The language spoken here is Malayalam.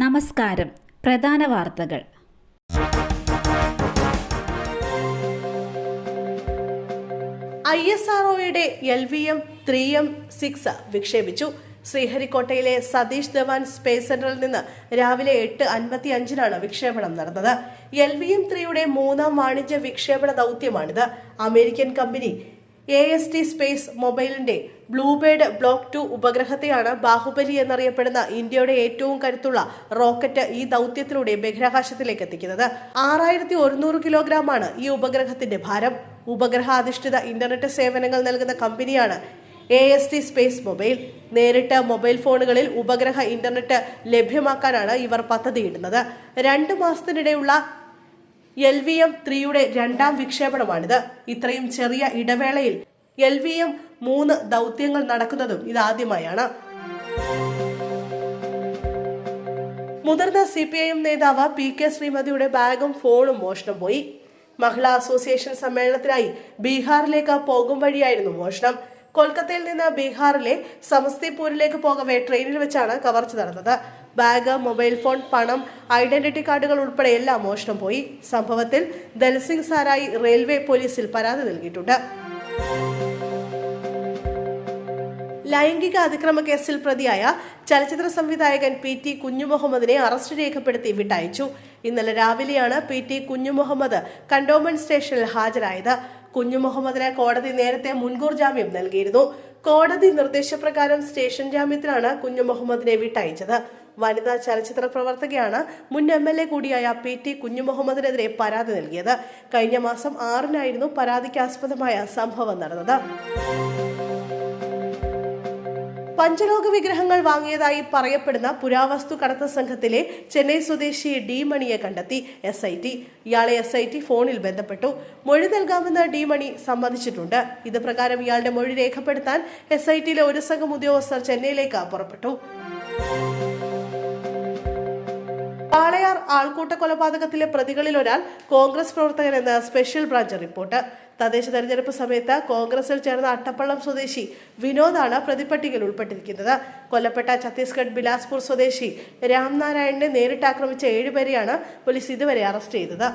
നമസ്കാരം. പ്രധാന വാർത്തകൾ. ISROയുടെ LVM 3M-6 വിക്ഷേപിച്ചു. ശ്രീഹരിക്കോട്ടയിലെ സതീഷ് ധവാൻ സ്പേസ് സെന്ററിൽ നിന്ന് രാവിലെ 8:55 വിക്ഷേപണം നടന്നത്. LVM 3യുടെ മൂന്നാം വാണിജ്യ വിക്ഷേപണ ദൗത്യമാണിത്. അമേരിക്കൻ കമ്പനി AST സ്പേസ് മൊബൈലിന്റെ ബ്ലൂബേർഡ് ബ്ലോക്ക് 2 ഉപഗ്രഹത്തെയാണ് ബാഹുബലി എന്നറിയപ്പെടുന്ന ഇന്ത്യയുടെ ഏറ്റവും കരുത്തുള്ള റോക്കറ്റ് ഈ ദൗത്യത്തിലൂടെ ബഹിരാകാശത്തിലേക്ക് എത്തിക്കുന്നത്. 6100 കിലോഗ്രാമാണ് ഈ ഉപഗ്രഹത്തിന്റെ ഭാരം. ഉപഗ്രഹാധിഷ്ഠിത ഇന്റർനെറ്റ് സേവനങ്ങൾ നൽകുന്ന കമ്പനിയാണ് AST സ്പേസ് മൊബൈൽ. നേരിട്ട് മൊബൈൽ ഫോണുകളിൽ ഉപഗ്രഹ ഇന്റർനെറ്റ് ലഭ്യമാക്കാനാണ് ഇവർ പദ്ധതിയിടുന്നത്. 2 മാസത്തിനിടെയുള്ള LVM 3യുടെ രണ്ടാം വിക്ഷേപണമാണിത്. ഇത്രയും ചെറിയ ഇടവേളയിൽ LVM 3 ദൗത്യങ്ങൾ നടക്കുന്നതും ഇതാദ്യമായാണ്. മുതിർന്ന CPIM നേതാവ് PK ശ്രീമതിയുടെ ബാഗും ഫോണും മോഷണം പോയി. മഹിളാ അസോസിയേഷൻ സമ്മേളനത്തിനായി ബീഹാറിലേക്ക് പോകും വഴിയായിരുന്നു മോഷണം. കൊൽക്കത്തയിൽ നിന്ന് ബീഹാറിലെ സമസ്തിപൂരിലേക്ക് പോകവെ ട്രെയിനിൽ വെച്ചാണ് കവർച്ച നടന്നത്. ബാഗ്, മൊബൈൽ ഫോൺ, പണം, ഐഡന്റിറ്റി കാർഡുകൾ ഉൾപ്പെടെ എല്ലാം മോഷണം പോയി. സംഭവത്തിൽ ദൽസിംഗ് സാരായി റെയിൽവേ പോലീസിൽ പരാതി നൽകിയിട്ടുണ്ട്. ലൈംഗിക അതിക്രമ കേസിൽ പ്രതിയായ ചലച്ചിത്ര സംവിധായകൻ PT കുഞ്ഞുമുഹമ്മദിനെ അറസ്റ്റ് രേഖപ്പെടുത്തി വിട്ടയച്ചു. ഇന്നലെ രാവിലെയാണ് PT കുഞ്ഞുമുഹമ്മദ് കണ്ടോൺമെന്റ് സ്റ്റേഷനിൽ ഹാജരായത്. കുഞ്ഞുമുഹമ്മദിന് കോടതി നേരത്തെ മുൻകൂർ ജാമ്യം നൽകിയിരുന്നു. കോടതി നിർദ്ദേശപ്രകാരം സ്റ്റേഷൻ ജാമ്യത്തിലാണ് കുഞ്ഞുമുഹമ്മദിനെ വിട്ടയച്ചത്. വനിതാ ചലച്ചിത്ര പ്രവർത്തകയാണ് മുൻ MLA കൂടിയായ PT കുഞ്ഞുമുഹമ്മദിനെതിരെ പരാതി നൽകിയത്. കഴിഞ്ഞ മാസം 6-നായിരുന്നു പരാതിക്കാസ്പദമായ സംഭവം നടന്നത്. പഞ്ചലോക വിഗ്രഹങ്ങൾ വാങ്ങിയതായി പറയപ്പെടുന്ന പുരാവസ്തു കടത്ത് സംഘത്തിലെ ചെന്നൈ സ്വദേശി D മണിയെ കണ്ടെത്തി SIT. ഇയാളെ SIT ഫോണിൽ ബന്ധപ്പെട്ടു. മൊഴി നൽകാമെന്ന് D മണി സമ്മതിച്ചിട്ടുണ്ട്. ഇത് പ്രകാരം ഇയാളുടെ മൊഴി രേഖപ്പെടുത്താൻ SITയിലെ ഒരു സംഘം ഉദ്യോഗസ്ഥർ ചെന്നൈയിലേക്ക് പുറപ്പെട്ടു. വാളയാർ ആൾക്കൂട്ട കൊലപാതകത്തിലെ പ്രതികളിൽ ഒരാൾ കോൺഗ്രസ് പ്രവർത്തകനെന്ന് സ്പെഷ്യൽ ബ്രാഞ്ച് റിപ്പോർട്ട്. തദ്ദേശ തെരഞ്ഞെടുപ്പ് സമയത്ത് കോൺഗ്രസിൽ ചേർന്ന അട്ടപ്പള്ളം സ്വദേശി വിനോദാണ് പ്രതിപട്ടികയിൽ ഉൾപ്പെട്ടിരിക്കുന്നത്. കൊല്ലപ്പെട്ട ഛത്തീസ്ഗഡ് ബിലാസ്പൂർ സ്വദേശി രാംനാരായണനെ നേരിട്ട് ആക്രമിച്ച 7 പേരെയാണ് പോലീസ് ഇതുവരെ അറസ്റ്റ് ചെയ്തത്.